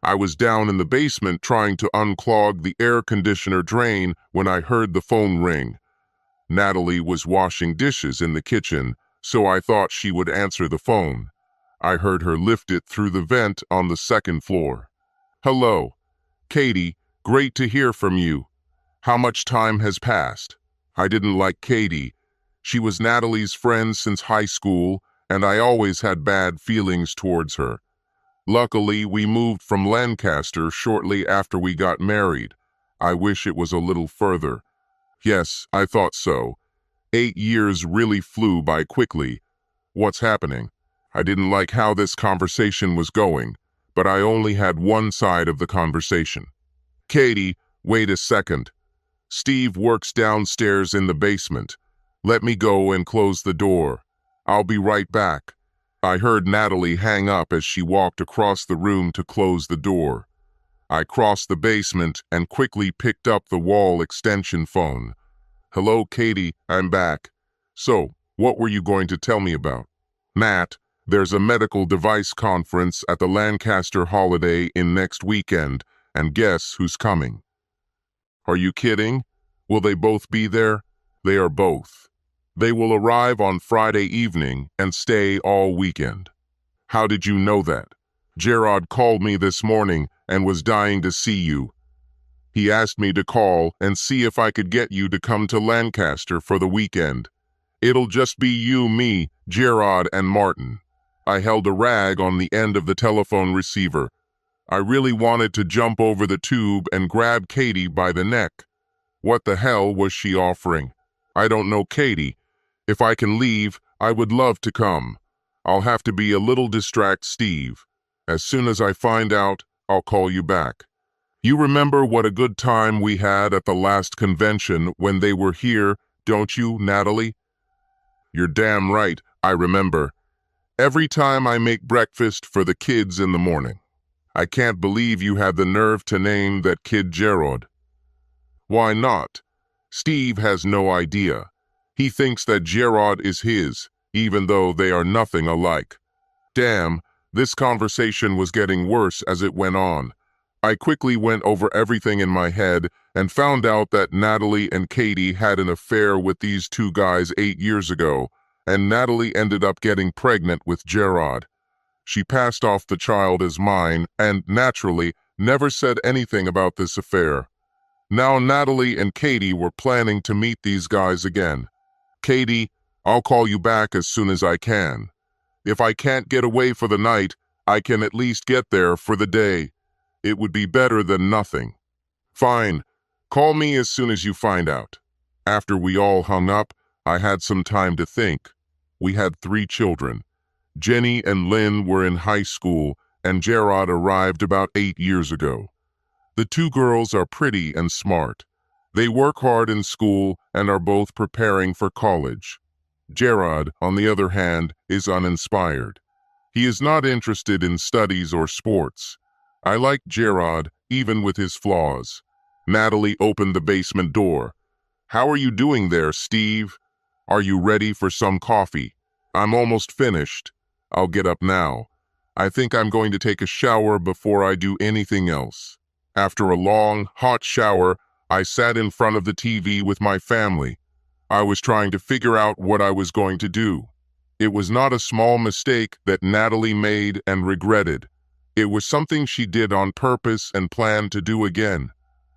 I was down in the basement trying to unclog the air conditioner drain when I heard the phone ring. Natalie was washing dishes in the kitchen, so I thought she would answer the phone. I heard her lift it through the vent on the second floor. "Hello, Katie, great to hear from you. How much time has passed?" I didn't like Katie. She was Natalie's friend since high school, and I always had bad feelings towards her. Luckily, we moved from Lancaster shortly after we got married. I wish it was a little further. Yes, I thought so. 8 years really flew by quickly. What's happening? I didn't like how this conversation was going, but I only had one side of the conversation. "Katie, wait a second. Steve works downstairs in the basement. Let me go and close the door. I'll be right back." I heard Natalie hang up as she walked across the room to close the door. I crossed the basement and quickly picked up the wall extension phone. "Hello, Katie, I'm back. So, what were you going to tell me about?" "Nat, there's a medical device conference at the Lancaster Holiday Inn next weekend, and guess who's coming?" "Are you kidding? Will they both be there?" "They are both. They will arrive on Friday evening and stay all weekend." "How did you know that?" "Gerard called me this morning and was dying to see you. He asked me to call and see if I could get you to come to Lancaster for the weekend. It'll just be you, me, Gerard, and Martin." I held a rag on the end of the telephone receiver. I really wanted to jump over the tube and grab Katie by the neck. What the hell was she offering? "I don't know, Katie. If I can leave, I would love to come. I'll have to be a little distract Steve. As soon as I find out, I'll call you back." "You remember what a good time we had at the last convention when they were here, don't you, Natalie?" "You're damn right, I remember. Every time I make breakfast for the kids in the morning. I can't believe you had the nerve to name that kid Gerard." "Why not? Steve has no idea. He thinks that Gerard is his, even though they are nothing alike." Damn, this conversation was getting worse as it went on. I quickly went over everything in my head and found out that Natalie and Katie had an affair with these two guys 8 years ago, and Natalie ended up getting pregnant with Gerard. She passed off the child as mine and, naturally, never said anything about this affair. Now Natalie and Katie were planning to meet these guys again. "Katie, I'll call you back as soon as I can. If I can't get away for the night, I can at least get there for the day. It would be better than nothing." "Fine. Call me as soon as you find out." After we all hung up, I had some time to think. We had 3 children. Jenny and Lynn were in high school, and Gerard arrived about 8 years ago. The 2 girls are pretty and smart. They work hard in school and are both preparing for college. Gerard, on the other hand, is uninspired. He is not interested in studies or sports. I like Gerard, even with his flaws. Natalie opened the basement door. "How are you doing there, Steve? Are you ready for some coffee?" "I'm almost finished. I'll get up now. I think I'm going to take a shower before I do anything else." After a long, hot shower, I sat in front of the TV with my family. I was trying to figure out what I was going to do. It was not a small mistake that Natalie made and regretted. It was something she did on purpose and planned to do again.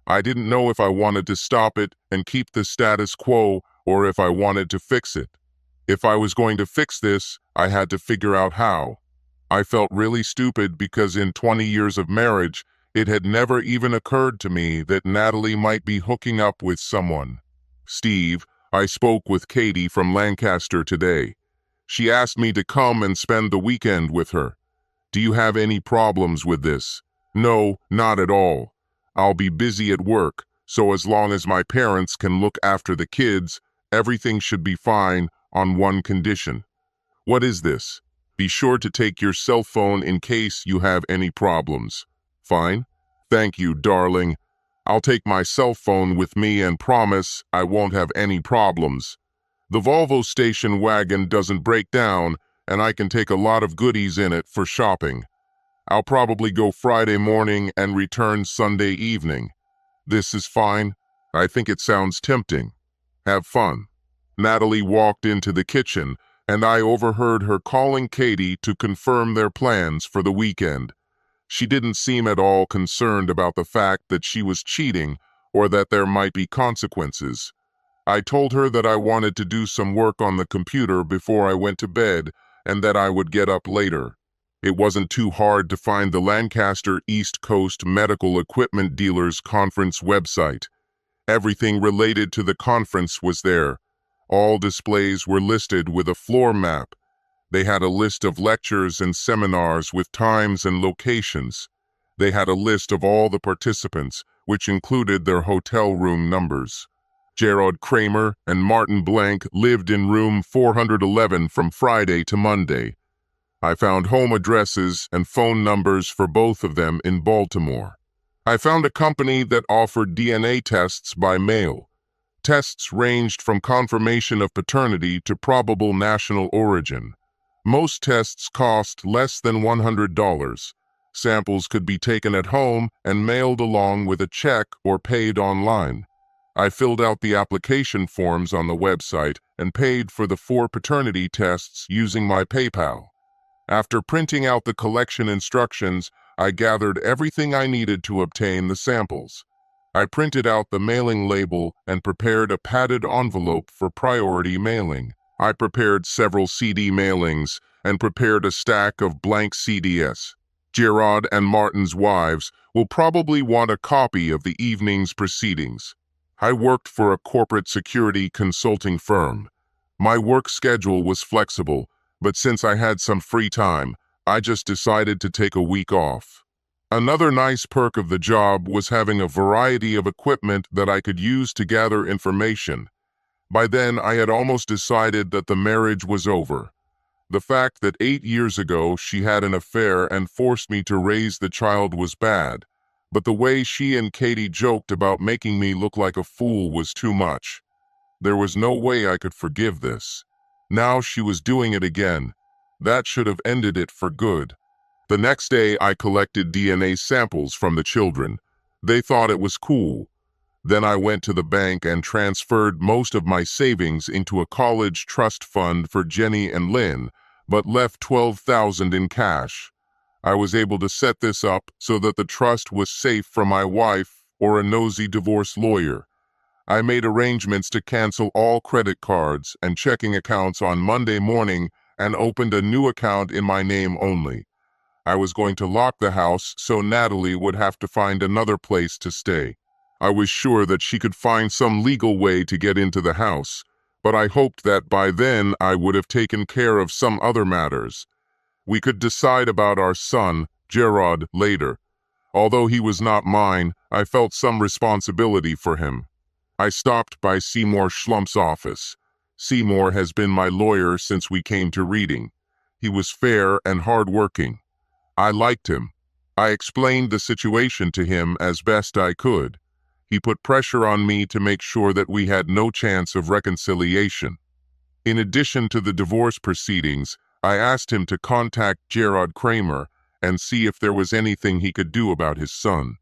I didn't know if I wanted to stop it and keep the status quo or if I wanted to fix it. If I was going to fix this, I had to figure out how. I felt really stupid because in 20 years of marriage, it had never even occurred to me that Natalie might be hooking up with someone. "Steve, I spoke with Katie from Lancaster today. She asked me to come and spend the weekend with her. Do you have any problems with this?" "No, not at all. I'll be busy at work, so as long as my parents can look after the kids, everything should be fine on one condition." "What is this?" "Be sure to take your cell phone in case you have any problems." "Fine. Thank you, darling. I'll take my cell phone with me and promise I won't have any problems. The Volvo station wagon doesn't break down, and I can take a lot of goodies in it for shopping." I'll probably go Friday morning and return Sunday evening. This is fine. I think it sounds tempting. Have fun." Natalie walked into the kitchen, and I overheard her calling Katie to confirm their plans for the weekend. She didn't seem at all concerned about the fact that she was cheating or that there might be consequences. I told her that I wanted to do some work on the computer before I went to bed and that I would get up later. It wasn't too hard to find the Lancaster East Coast Medical Equipment Dealers Conference website. Everything related to the conference was there. All displays were listed with a floor map. They had a list of lectures and seminars with times and locations. They had a list of all the participants, which included their hotel room numbers. Gerard Kramer and Martin Blank lived in room 411 from Friday to Monday. I found home addresses and phone numbers for both of them in Baltimore. I found a company that offered DNA tests by mail. Tests ranged from confirmation of paternity to probable national origin. Most tests cost less than $100. Samples could be taken at home and mailed along with a check or paid online. I filled out the application forms on the website and paid for the 4 paternity tests using my PayPal. After printing out the collection instructions, I gathered everything I needed to obtain the samples. I printed out the mailing label and prepared a padded envelope for priority mailing. I prepared several CD mailings and prepared a stack of blank CDs. Gerard and Martin's wives will probably want a copy of the evening's proceedings. I worked for a corporate security consulting firm. My work schedule was flexible, but since I had some free time, I just decided to take a week off. Another nice perk of the job was having a variety of equipment that I could use to gather information. By then, I had almost decided that the marriage was over. The fact that 8 years ago she had an affair and forced me to raise the child was bad, but the way she and Katie joked about making me look like a fool was too much. There was no way I could forgive this. Now she was doing it again. That should have ended it for good. The next day, I collected DNA samples from the children. They thought it was cool. Then I went to the bank and transferred most of my savings into a college trust fund for Jenny and Lynn, but left $12,000 in cash. I was able to set this up so that the trust was safe from my wife or a nosy divorce lawyer. I made arrangements to cancel all credit cards and checking accounts on Monday morning and opened a new account in my name only. I was going to lock the house so Natalie would have to find another place to stay. I was sure that she could find some legal way to get into the house, but I hoped that by then I would have taken care of some other matters. We could decide about our son, Gerard, later. Although he was not mine, I felt some responsibility for him. I stopped by Seymour Schlump's office. Seymour has been my lawyer since we came to Reading. He was fair and hard-working. I liked him. I explained the situation to him as best I could. He put pressure on me to make sure that we had no chance of reconciliation. In addition to the divorce proceedings, I asked him to contact Gerard Kramer and see if there was anything he could do about his son.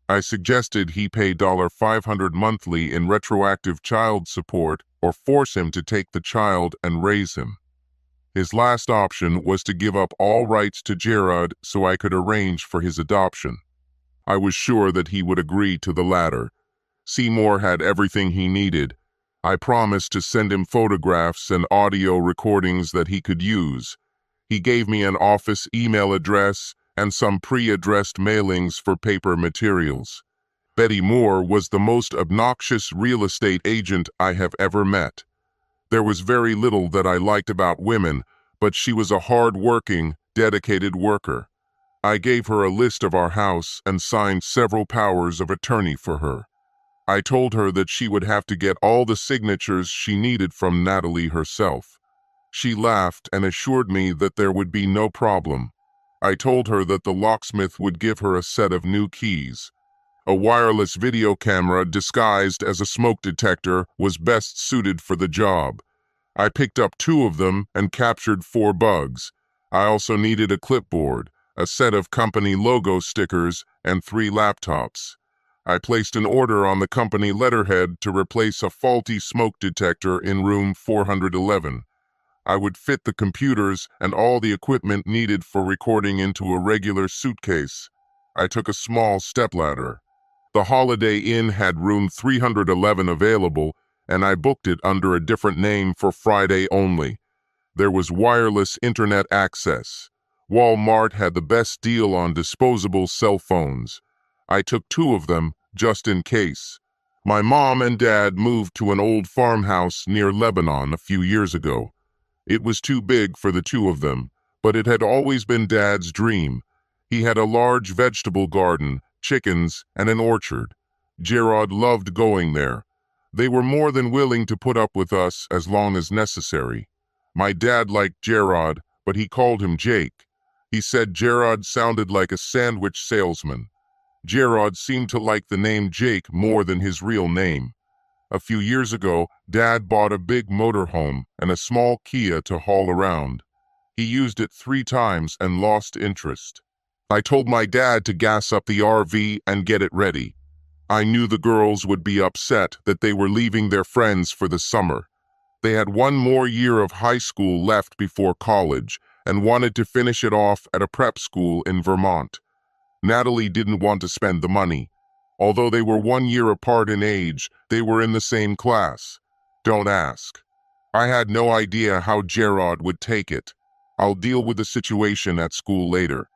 I suggested he pay $500 monthly in retroactive child support or force him to take the child and raise him. His last option was to give up all rights to Gerard so I could arrange for his adoption. I was sure that he would agree to the latter. Seymour had everything he needed. I promised to send him photographs and audio recordings that he could use. He gave me an office email address and some pre-addressed mailings for paper materials. Betty Moore was the most obnoxious real estate agent I have ever met. There was very little that I liked about women, but she was a hard-working, dedicated worker. I gave her a list of our house and signed several powers of attorney for her. I told her that she would have to get all the signatures she needed from Natalie herself. She laughed and assured me that there would be no problem. I told her that the locksmith would give her a set of new keys. A wireless video camera disguised as a smoke detector was best suited for the job. I picked up 2 of them and captured 4 bugs. I also needed a clipboard. a set of company logo stickers, and 3 laptops. I placed an order on the company letterhead to replace a faulty smoke detector in room 411. I would fit the computers and all the equipment needed for recording into a regular suitcase. I took a small stepladder. The Holiday Inn had room 311 available, and I booked it under a different name for Friday only. There was wireless internet access. Walmart had the best deal on disposable cell phones. I took 2 of them, just in case. My mom and dad moved to an old farmhouse near Lebanon a few years ago. It was too big for the 2 of them, but it had always been Dad's dream. He had a large vegetable garden, chickens, and an orchard. Gerard loved going there. They were more than willing to put up with us as long as necessary. My dad liked Gerard, but he called him Jake. He said Gerard sounded like a sandwich salesman. Gerard seemed to like the name Jake more than his real name. A few years ago, Dad bought a big motorhome and a small Kia to haul around. He used it 3 times and lost interest. I told my dad to gas up the RV and get it ready. I knew the girls would be upset that they were leaving their friends for the summer. They had 1 more year of high school left before college and wanted to finish it off at a prep school in Vermont. Natalie didn't want to spend the money. Although they were 1 year apart in age, they were in the same class. Don't ask. I had no idea how Gerard would take it. I'll deal with the situation at school later.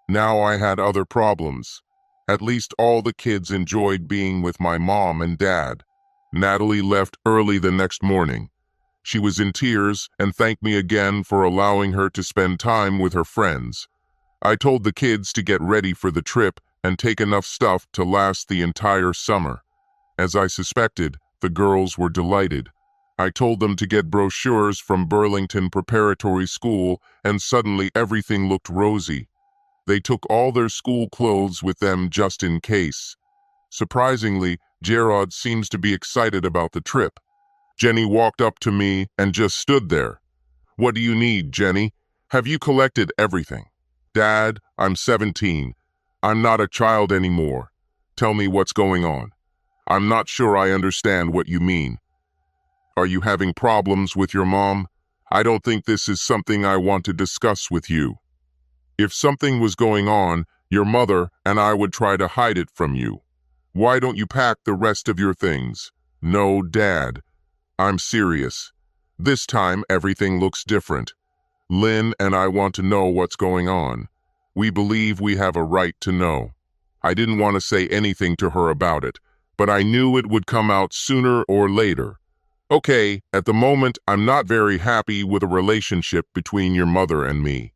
Now I had other problems. At least all the kids enjoyed being with my mom and dad. Natalie left early the next morning. She was in tears and thanked me again for allowing her to spend time with her friends. I told the kids to get ready for the trip and take enough stuff to last the entire summer. As I suspected, the girls were delighted. I told them to get brochures from Burlington Preparatory School, and suddenly everything looked rosy. They took all their school clothes with them just in case. Surprisingly, Gerard seems to be excited about the trip. Jenny walked up to me and just stood there. "What do you need, Jenny? Have you collected everything?" "Dad, I'm 17. I'm not a child anymore. Tell me what's going on. I'm not sure I understand what you mean. Are you having problems with your mom? I don't think this is something I want to discuss with you. If something was going on, your mother and I would try to hide it from you. Why don't you pack the rest of your things?" "No, Dad. I'm serious. This time everything looks different. Lynn and I want to know what's going on. We believe we have a right to know." I didn't want to say anything to her about it, but I knew it would come out sooner or later. "Okay, at the moment I'm not very happy with a relationship between your mother and me.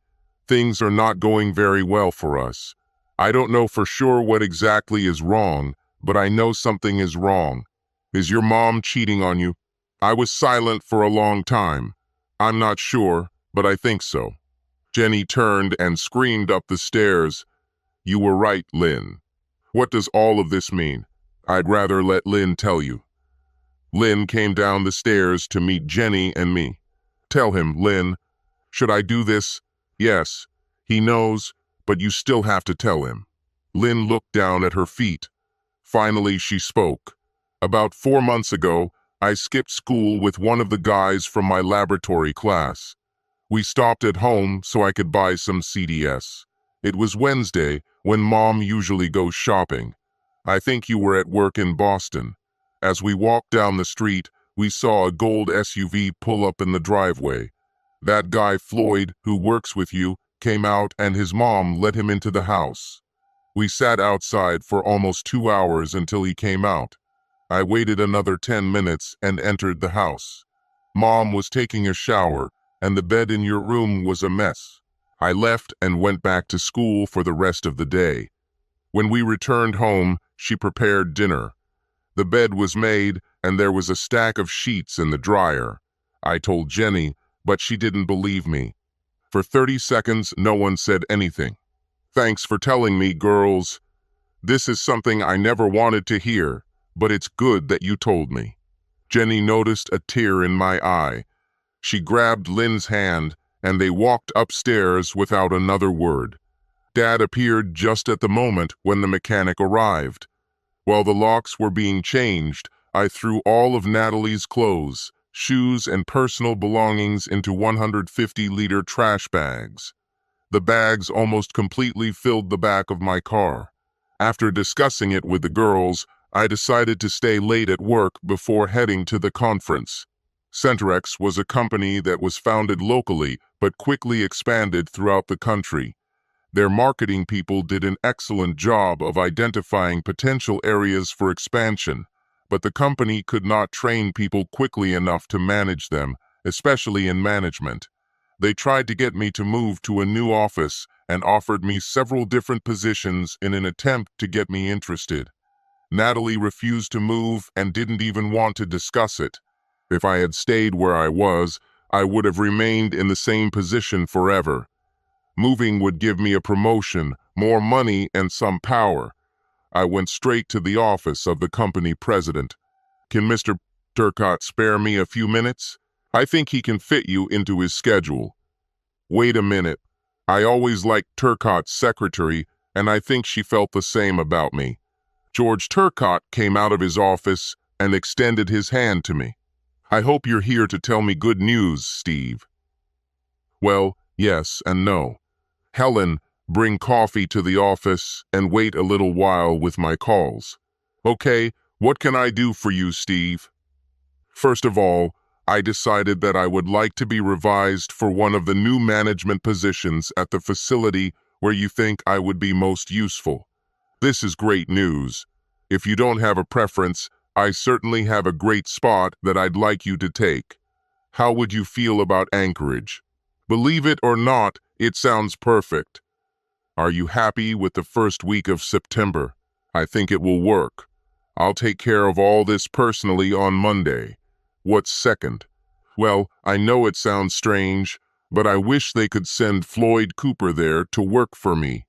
Things are not going very well for us. I don't know for sure what exactly is wrong, but I know something is wrong. Is your mom cheating on you?" I was silent for a long time. "I'm not sure, but I think so." Jenny turned and screamed up the stairs. "You were right, Lynn. What does all of this mean?" "I'd rather let Lynn tell you." Lynn came down the stairs to meet Jenny and me. "Tell him, Lynn." "Should I do this?" "Yes. He knows, but you still have to tell him." Lynn looked down at her feet. Finally, she spoke. "About 4 months ago, I skipped school with one of the guys from my laboratory class. We stopped at home so I could buy some CDS. It was Wednesday, when Mom usually goes shopping. I think you were at work in Boston. As we walked down the street, we saw a gold SUV pull up in the driveway. That guy Floyd, who works with you, came out and his mom let him into the house. We sat outside for almost 2 hours until he came out. I waited another 10 minutes and entered the house. Mom was taking a shower, and the bed in your room was a mess. I left and went back to school for the rest of the day. When we returned home, she prepared dinner. The bed was made, and there was a stack of sheets in the dryer. I told Jenny, but she didn't believe me. For 30 seconds, no one said anything. "Thanks for telling me, girls. This is something I never wanted to hear, but it's good that you told me." Jenny noticed a tear in my eye. She grabbed Lynn's hand, and they walked upstairs without another word. Dad appeared just at the moment when the mechanic arrived. While the locks were being changed, I threw all of Natalie's clothes, shoes, and personal belongings into 150-liter trash bags. The bags almost completely filled the back of my car. After discussing it with the girls, I decided to stay late at work before heading to the conference. Centrex was a company that was founded locally but quickly expanded throughout the country. Their marketing people did an excellent job of identifying potential areas for expansion, but the company could not train people quickly enough to manage them, especially in management. They tried to get me to move to a new office and offered me several different positions in an attempt to get me interested. Natalie refused to move and didn't even want to discuss it. If I had stayed where I was, I would have remained in the same position forever. Moving would give me a promotion, more money, and some power. I went straight to the office of the company president. "Can Mr. Turcotte spare me a few minutes? I think he can fit you into his schedule." "Wait a minute. I always liked Turcotte's secretary, and I think she felt the same about me." George Turcotte came out of his office and extended his hand to me. "I hope you're here to tell me good news, Steve." "Well, yes and no. Helen, bring coffee to the office and wait a little while with my calls." "Okay, what can I do for you, Steve?" "First of all, I decided that I would like to be revised for one of the new management positions at the facility where you think I would be most useful. This is great news. If you don't have a preference, I certainly have a great spot that I'd like you to take. How would you feel about Anchorage? Believe it or not, it sounds perfect. Are you happy with the first week of September? I think it will work. I'll take care of all this personally on Monday. What's second? Well, I know it sounds strange, but I wish they could send Floyd Cooper there to work for me."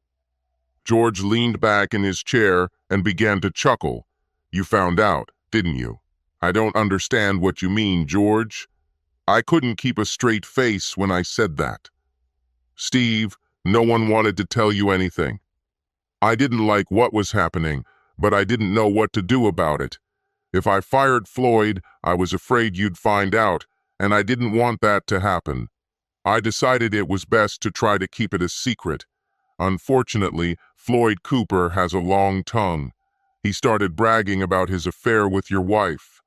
George leaned back in his chair and began to chuckle. "You found out, didn't you?" "I don't understand what you mean, George." I couldn't keep a straight face when I said that. "Steve, no one wanted to tell you anything. I didn't like what was happening, but I didn't know what to do about it. If I fired Floyd, I was afraid you'd find out, and I didn't want that to happen. I decided it was best to try to keep it a secret. Unfortunately, Floyd Cooper has a long tongue. He started bragging about his affair with your wife.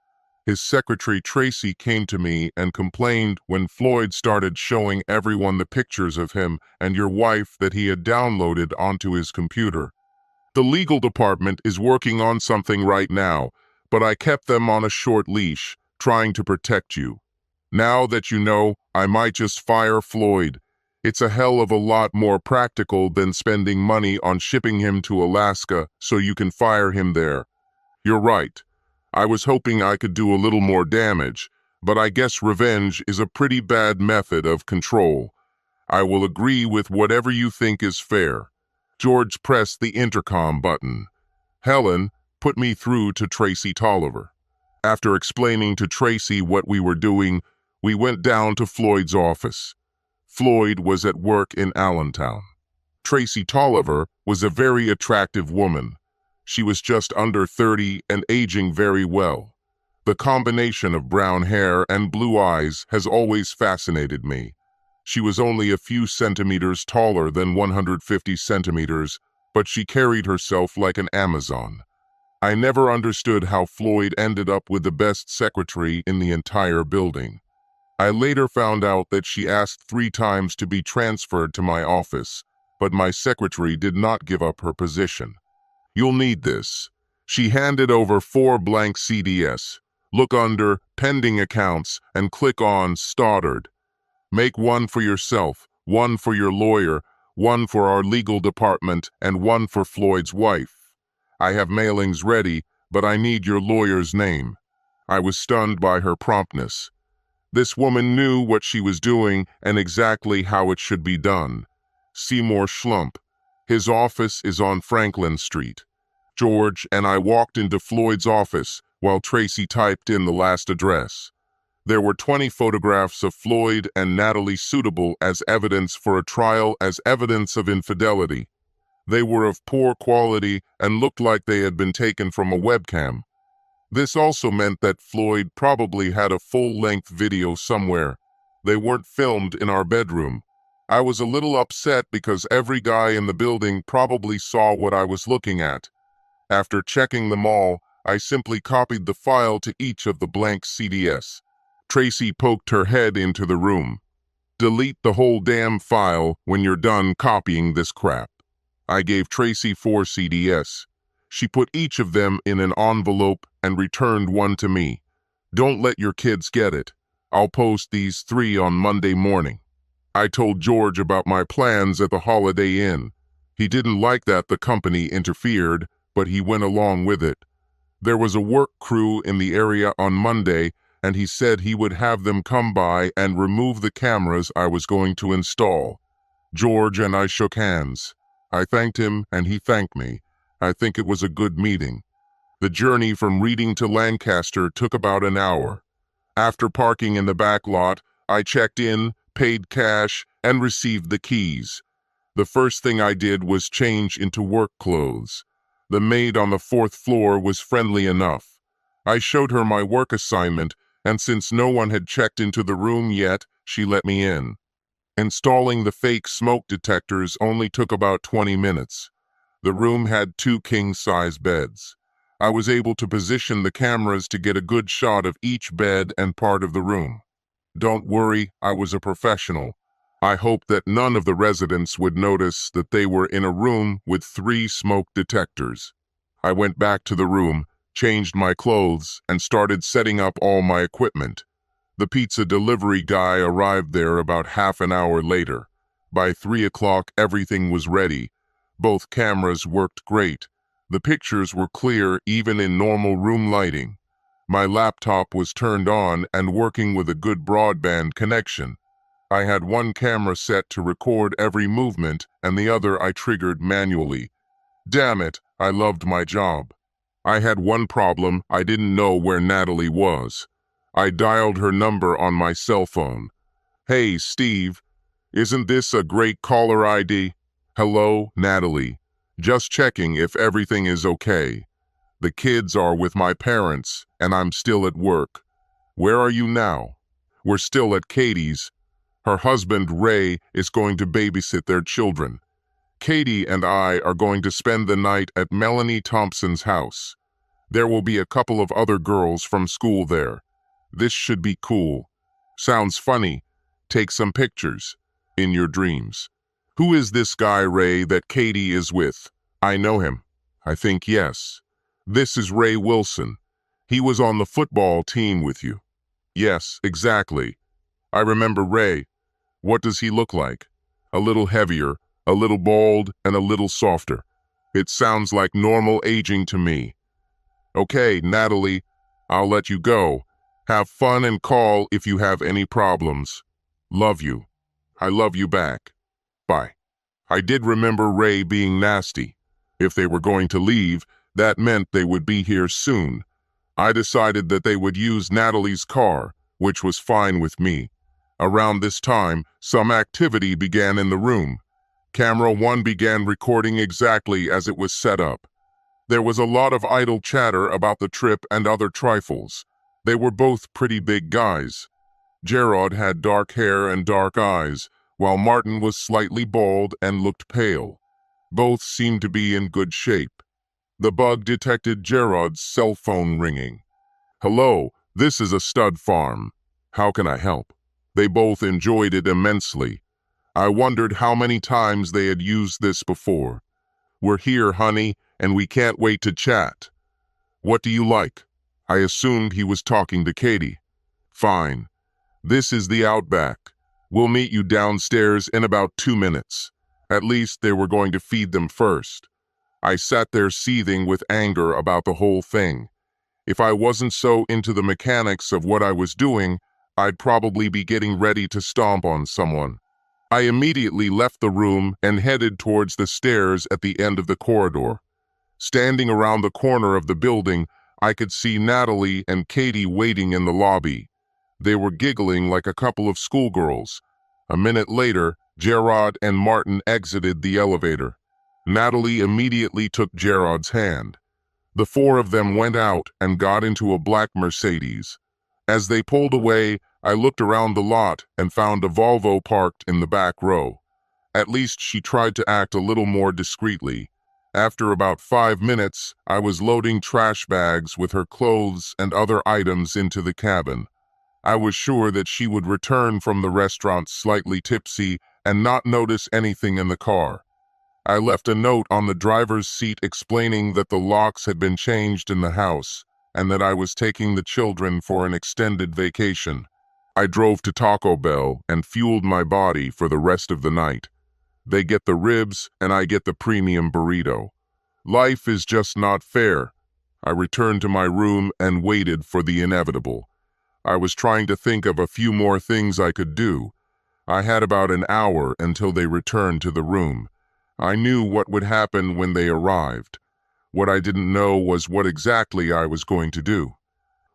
His secretary Tracy came to me and complained when Floyd started showing everyone the pictures of him and your wife that he had downloaded onto his computer. The legal department is working on something right now, but I kept them on a short leash, trying to protect you. Now that you know, I might just fire Floyd. It's a hell of a lot more practical than spending money on shipping him to Alaska so you can fire him there. You're right. I was hoping I could do a little more damage, but I guess revenge is a pretty bad method of control. I will agree with whatever you think is fair." George pressed the intercom button. "Helen, put me through to Tracy Tolliver." After explaining to Tracy what we were doing, we went down to Floyd's office. Floyd was at work in Allentown. Tracy Tolliver was a very attractive woman. She was just under 30 and aging very well. The combination of brown hair and blue eyes has always fascinated me. She was only a few centimeters taller than 150 centimeters, but she carried herself like an Amazon. I never understood how Floyd ended up with the best secretary in the entire building. I later found out that she asked 3 times to be transferred to my office, but my secretary did not give up her position. "You'll need this." She handed over 4 blank CDs. Look under Pending Accounts and click on Stoddard. Make one for yourself, one for your lawyer, one for our legal department, and one for Floyd's wife. I have mailings ready, but I need your lawyer's name. I was stunned by her promptness. This woman knew what she was doing and exactly how it should be done. Seymour Schlump. His office is on Franklin Street. George and I walked into Floyd's office while Tracy typed in the last address. There were 20 photographs of Floyd and Natalie suitable as evidence for a trial as evidence of infidelity. They were of poor quality and looked like they had been taken from a webcam. This also meant that Floyd probably had a full-length video somewhere. They weren't filmed in our bedroom. I was a little upset because every guy in the building probably saw what I was looking at. After checking them all, I simply copied the file to each of the blank CDs. Tracy poked her head into the room. "Delete the whole damn file when you're done copying this crap." I gave Tracy 4 CDs. She put each of them in an envelope and returned one to me. "Don't let your kids get it. I'll post these 3 on Monday morning." I told George about my plans at the Holiday Inn. He didn't like that the company interfered, but he went along with it. There was a work crew in the area on Monday, and he said he would have them come by and remove the cameras I was going to install. George and I shook hands. I thanked him, and he thanked me. I think it was a good meeting. The journey from Reading to Lancaster took about an hour. After parking in the back lot, I checked in, paid cash, and received the keys. The first thing I did was change into work clothes. The maid on the 4th floor was friendly enough. I showed her my work assignment, and since no one had checked into the room yet, she let me in. Installing the fake smoke detectors only took about 20 minutes. The room had 2 king-size beds. I was able to position the cameras to get a good shot of each bed and part of the room. Don't worry, I was a professional. I hoped that none of the residents would notice that they were in a room with 3 smoke detectors. I went back to the room, changed my clothes, and started setting up all my equipment. The pizza delivery guy arrived there about half an hour later. By 3 o'clock, everything was ready. Both cameras worked great. The pictures were clear even in normal room lighting. My laptop was turned on and working with a good broadband connection. I had one camera set to record every movement and the other I triggered manually. Damn it, I loved my job. I had one problem: I didn't know where Natalie was. I dialed her number on my cell phone. "Hey, Steve, isn't this a great caller ID? Hello, Natalie. Just checking if everything is okay. The kids are with my parents, and I'm still at work. Where are you now?" "We're still at Katie's. Her husband, Ray, is going to babysit their children. Katie and I are going to spend the night at Melanie Thompson's house. There will be a couple of other girls from school there. This should be cool. Sounds funny. Take some pictures. In your dreams." "Who is this guy, Ray, that Katie is with?" "I know him." "I think yes." "This is Ray Wilson. He was on the football team with you." "Yes, exactly. I remember Ray. What does he look like?" "A little heavier, a little bald, and a little softer." "It sounds like normal aging to me." "Okay, Natalie, I'll let you go. Have fun and call if you have any problems. Love you." "I love you back. Bye." I did remember Ray being nasty. If they were going to leave, that meant they would be here soon. I decided that they would use Natalie's car, which was fine with me. Around this time, some activity began in the room. Camera 1 began recording exactly as it was set up. There was a lot of idle chatter about the trip and other trifles. They were both pretty big guys. Gerard had dark hair and dark eyes, while Martin was slightly bald and looked pale. Both seemed to be in good shape. The bug detected Gerard's cell phone ringing. "Hello, this is a stud farm. How can I help?" They both enjoyed it immensely. I wondered how many times they had used this before. "We're here, honey, and we can't wait to chat." "What do you like?" I assumed he was talking to Katie. "Fine. This is the Outback. We'll meet you downstairs in about 2 minutes. At least they were going to feed them first. I sat there seething with anger about the whole thing. If I wasn't so into the mechanics of what I was doing, I'd probably be getting ready to stomp on someone. I immediately left the room and headed towards the stairs at the end of the corridor. Standing around the corner of the building, I could see Natalie and Katie waiting in the lobby. They were giggling like a couple of schoolgirls. A minute later, Gerard and Martin exited the elevator. Natalie immediately took Gerard's hand. The four of them went out and got into a black Mercedes. As they pulled away, I looked around the lot and found a Volvo parked in the back row. At least she tried to act a little more discreetly. After about 5 minutes, I was loading trash bags with her clothes and other items into the cabin. I was sure that she would return from the restaurant slightly tipsy and not notice anything in the car. I left a note on the driver's seat explaining that the locks had been changed in the house and that I was taking the children for an extended vacation. I drove to Taco Bell and fueled my body for the rest of the night. They get the ribs and I get the premium burrito. Life is just not fair. I returned to my room and waited for the inevitable. I was trying to think of a few more things I could do. I had about an hour until they returned to the room. I knew what would happen when they arrived. What I didn't know was what exactly I was going to do.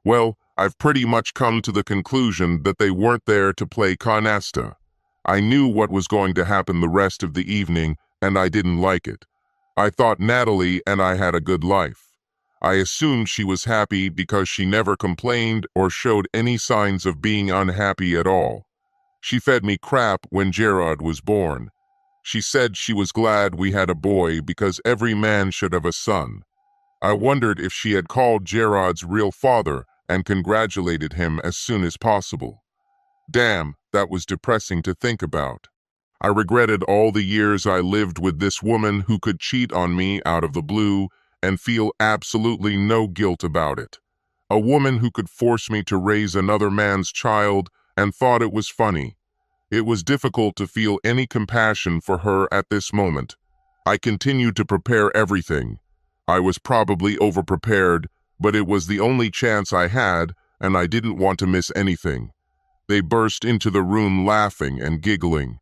Well, I've pretty much come to the conclusion that they weren't there to play canasta. I knew what was going to happen the rest of the evening, and I didn't like it. I thought Natalie and I had a good life. I assumed she was happy because she never complained or showed any signs of being unhappy at all. She fed me crap when Gerard was born. She said she was glad we had a boy because every man should have a son. I wondered if she had called Gerard's real father and congratulated him as soon as possible. Damn, that was depressing to think about. I regretted all the years I lived with this woman who could cheat on me out of the blue and feel absolutely no guilt about it. A woman who could force me to raise another man's child and thought it was funny. It was difficult to feel any compassion for her at this moment. I continued to prepare everything. I was probably overprepared, but it was the only chance I had, and I didn't want to miss anything. They burst into the room laughing and giggling.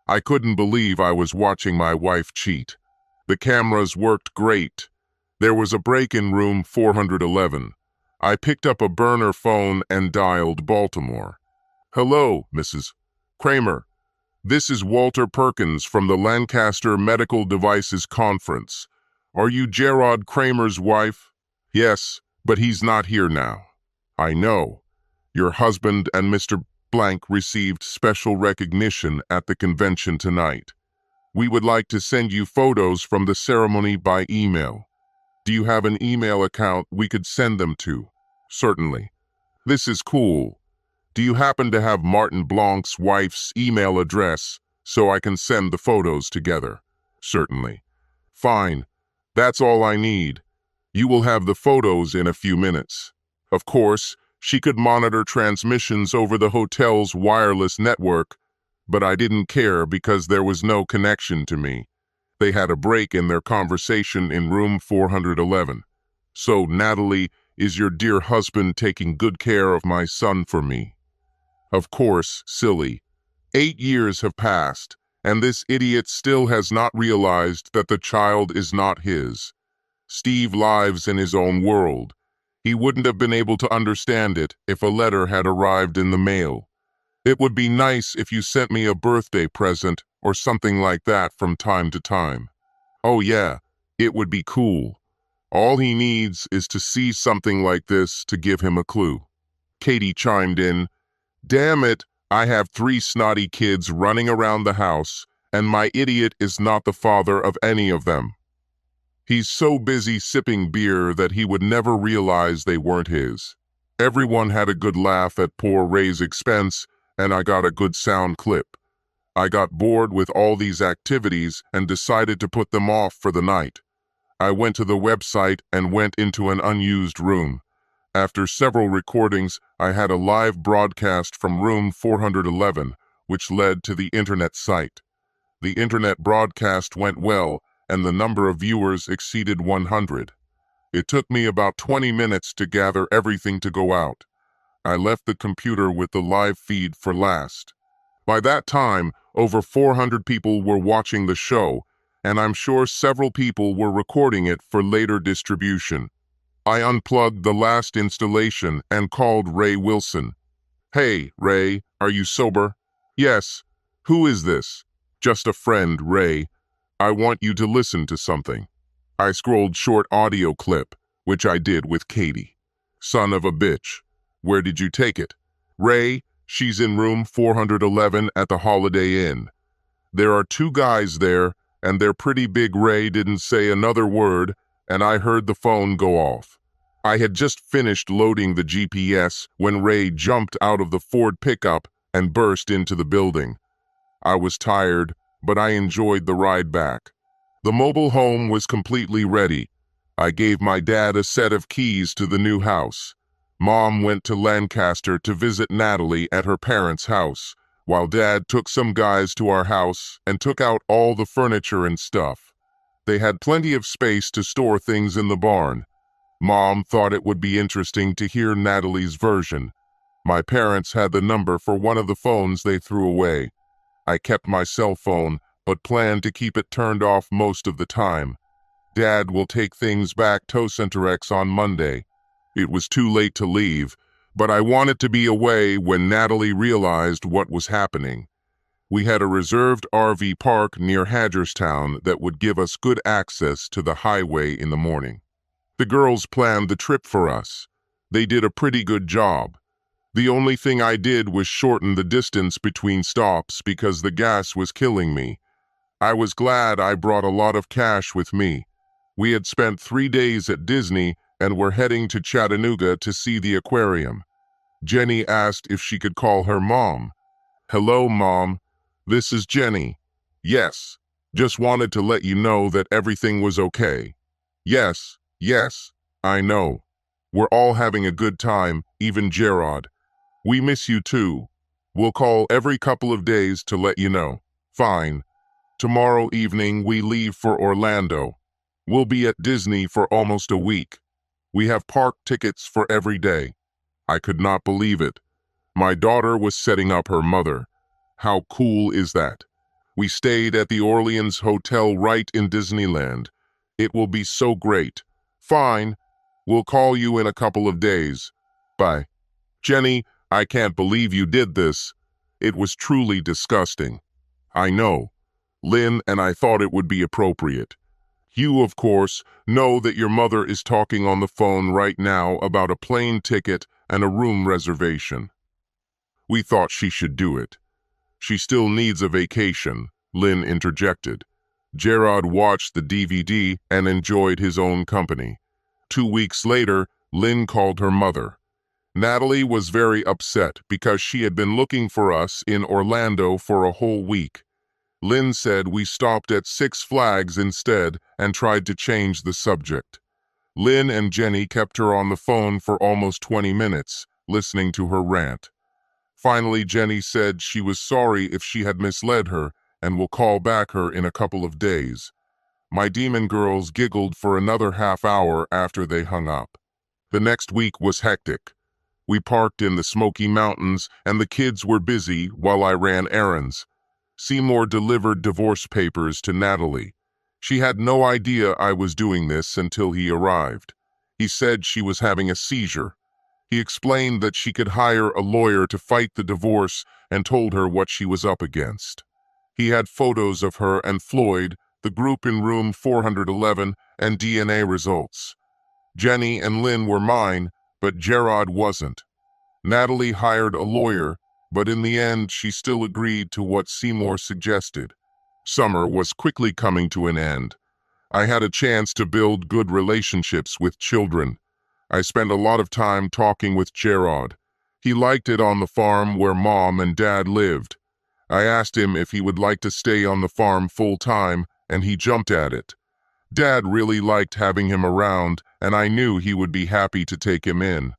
I couldn't believe I was watching my wife cheat. The cameras worked great. There was a break in room 411. I picked up a burner phone and dialed Baltimore. "Hello, Mrs. Kramer. This is Walter Perkins from the Lancaster Medical Devices Conference. Are you Gerard Kramer's wife?" "Yes, but he's not here now." "I know. Your husband and Mr. Blank received special recognition at the convention tonight. We would like to send you photos from the ceremony by email. Do you have an email account we could send them to?" "Certainly." "This is cool. Do you happen to have Martin Blanc's wife's email address so I can send the photos together?" "Certainly." "Fine. That's all I need. You will have the photos in a few minutes." Of course, she could monitor transmissions over the hotel's wireless network, but I didn't care because there was no connection to me. They had a break in their conversation in room 411. "So, Natalie, is your dear husband taking good care of my son for me?" "Of course, silly. 8 years have passed, and this idiot still has not realized that the child is not his. Steve lives in his own world. He wouldn't have been able to understand it if a letter had arrived in the mail. It would be nice if you sent me a birthday present or something like that from time to time." "Oh yeah, it would be cool. All he needs is to see something like this to give him a clue." Katie chimed in, "Damn it, I have 3 snotty kids running around the house, and my idiot is not the father of any of them. He's so busy sipping beer that he would never realize they weren't his." Everyone had a good laugh at poor Ray's expense, and I got a good sound clip. I got bored with all these activities and decided to put them off for the night. I went to the website and went into an unused room. After several recordings, I had a live broadcast from room 411, which led to the internet site. The internet broadcast went well, and the number of viewers exceeded 100. It took me about 20 minutes to gather everything to go out. I left the computer with the live feed for last. By that time, over 400 people were watching the show, and I'm sure several people were recording it for later distribution. I unplugged the last installation and called Ray Wilson. "Hey, Ray, are you sober?" "Yes. Who is this?" "Just a friend, Ray. I want you to listen to something. I scrolled short audio clip, which I did with Katie. Son of a bitch. Where did you take it? Ray, she's in room 411 at the Holiday Inn. There are two guys there, and they're pretty big. Ray didn't say another word, and I heard the phone go off. I had just finished loading the GPS when Ray jumped out of the Ford pickup and burst into the building. I was tired, but I enjoyed the ride back. The mobile home was completely ready. I gave my dad a set of keys to the new house. Mom went to Lancaster to visit Natalie at her parents' house, while Dad took some guys to our house and took out all the furniture and stuff. They had plenty of space to store things in the barn. Mom thought it would be interesting to hear Natalie's version. My parents had the number for one of the phones they threw away. I kept my cell phone, but planned to keep it turned off most of the time. Dad will take things back to Centerex on Monday. It was too late to leave, but I wanted to be away when Natalie realized what was happening. We had a reserved RV park near Hagerstown that would give us good access to the highway in the morning. The girls planned the trip for us. They did a pretty good job. The only thing I did was shorten the distance between stops because the gas was killing me. I was glad I brought a lot of cash with me. We had spent 3 days at Disney and were heading to Chattanooga to see the aquarium. Jenny asked if she could call her mom. Hello, Mom. This is Jenny. Yes. Just wanted to let you know that everything was okay. Yes, I know. We're all having a good time, even Gerard. We miss you too. We'll call every couple of days to let you know. Fine. Tomorrow evening we leave for Orlando. We'll be at Disney for almost a week. We have park tickets for every day. I could not believe it. My daughter was setting up her mother. How cool is that? We stayed at the Orleans Hotel right in Disneyland. It will be so great. Fine. We'll call you in a couple of days. Bye. Jenny, I can't believe you did this. It was truly disgusting. I know. Lynn and I thought it would be appropriate. You, of course, know that your mother is talking on the phone right now about a plane ticket and a room reservation. We thought she should do it. She still needs a vacation, Lynn interjected. Gerard watched the DVD and enjoyed his own company. 2 weeks later, Lynn called her mother. Natalie was very upset because she had been looking for us in Orlando for a whole week. Lynn said we stopped at Six Flags instead and tried to change the subject. Lynn and Jenny kept her on the phone for almost 20 minutes, listening to her rant. Finally, Jenny said she was sorry if she had misled her and will call back her in a couple of days. My demon girls giggled for another half hour after they hung up. The next week was hectic. We parked in the Smoky Mountains and the kids were busy while I ran errands. Seymour delivered divorce papers to Natalie. She had no idea I was doing this until he arrived. He said she was having a seizure. He explained that she could hire a lawyer to fight the divorce and told her what she was up against. He had photos of her and Floyd, the group in room 411, and DNA results. Jenny and Lynn were mine, but Gerard wasn't. Natalie hired a lawyer, but in the end she still agreed to what Seymour suggested. Summer was quickly coming to an end. I had a chance to build good relationships with children. I spent a lot of time talking with Gerard. He liked it on the farm where Mom and Dad lived. I asked him if he would like to stay on the farm full-time, and he jumped at it. Dad really liked having him around, and I knew he would be happy to take him in.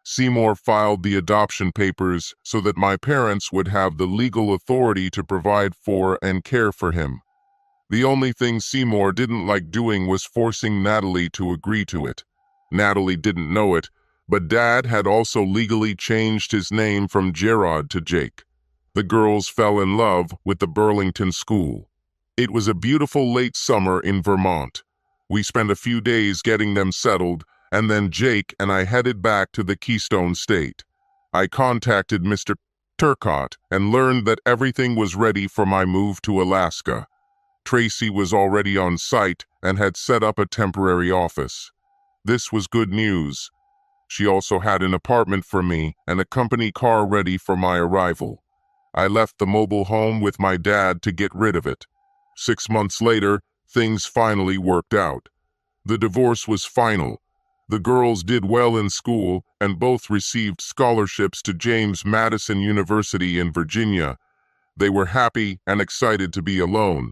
Seymour filed the adoption papers so that my parents would have the legal authority to provide for and care for him. The only thing Seymour didn't like doing was forcing Natalie to agree to it. Natalie didn't know it, but Dad had also legally changed his name from Gerard to Jake. The girls fell in love with the Burlington school. It was a beautiful late summer in Vermont. We spent a few days getting them settled, and then Jake and I headed back to the Keystone State. I contacted Mr. Turcotte and learned that everything was ready for my move to Alaska. Tracy was already on site and had set up a temporary office. This was good news. She also had an apartment for me and a company car ready for my arrival. I left the mobile home with my dad to get rid of it. 6 months later, things finally worked out. The divorce was final. The girls did well in school and both received scholarships to James Madison University in Virginia. They were happy and excited to be alone.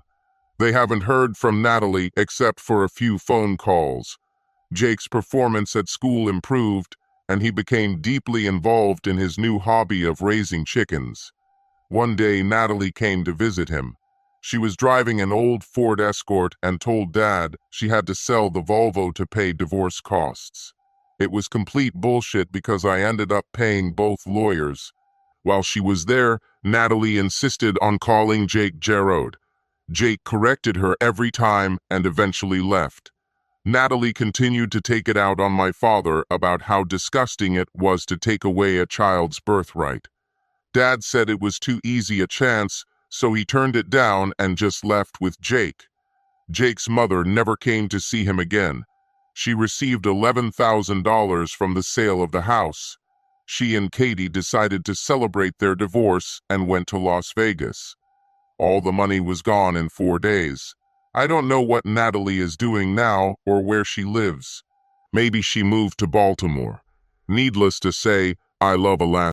They haven't heard from Natalie except for a few phone calls. Jake's performance at school improved, and he became deeply involved in his new hobby of raising chickens. One day, Natalie came to visit him. She was driving an old Ford Escort and told Dad she had to sell the Volvo to pay divorce costs. It was complete bullshit because I ended up paying both lawyers. While she was there, Natalie insisted on calling Jake Jarrod. Jake corrected her every time and eventually left. Natalie continued to take it out on my father about how disgusting it was to take away a child's birthright. Dad said it was too easy a chance, so he turned it down and just left with Jake. Jake's mother never came to see him again. She received $11,000 from the sale of the house. She and Katie decided to celebrate their divorce and went to Las Vegas. All the money was gone in 4 days. I don't know what Natalie is doing now or where she lives. Maybe she moved to Baltimore. Needless to say, I love Alaska.